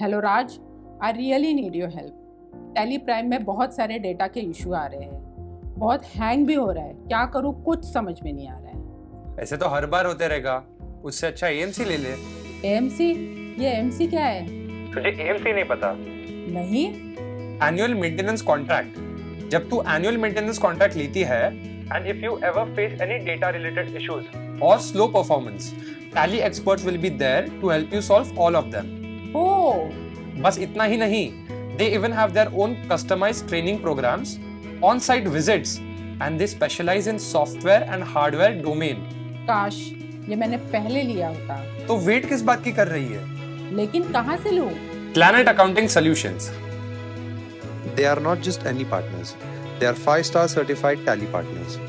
Hello Raj, I really need your help. Tally Prime में बहुत सारे डेटा के इशू आ रहे हैं, बहुत हैंग भी हो रहा है। क्या करूँ कुछ समझ में नहीं आ रहा है। ऐसे तो हर बार होते रहेगा, उससे अच्छा AMC ले ले। AMC? ये AMC क्या है? तुझे AMC नहीं पता? नहीं। Annual maintenance contract. जब तू एनुअल मेंटेनेंस कॉन्ट्रैक्ट लेती है and if you ever face any data related issues और slow performance, Tally experts will be there to help you solve all of them. ओह, बस इतना ही नहीं, they even have their own customized training programs, on-site visits, and they specialize in software and hardware domain. काश ये मैंने पहले लिया होता। तो वेट किस बात की कर रही है? लेकिन कहाँ से लूँ? Planet Accounting Solutions. They are not just any partners. They are 5-star certified Tally partners.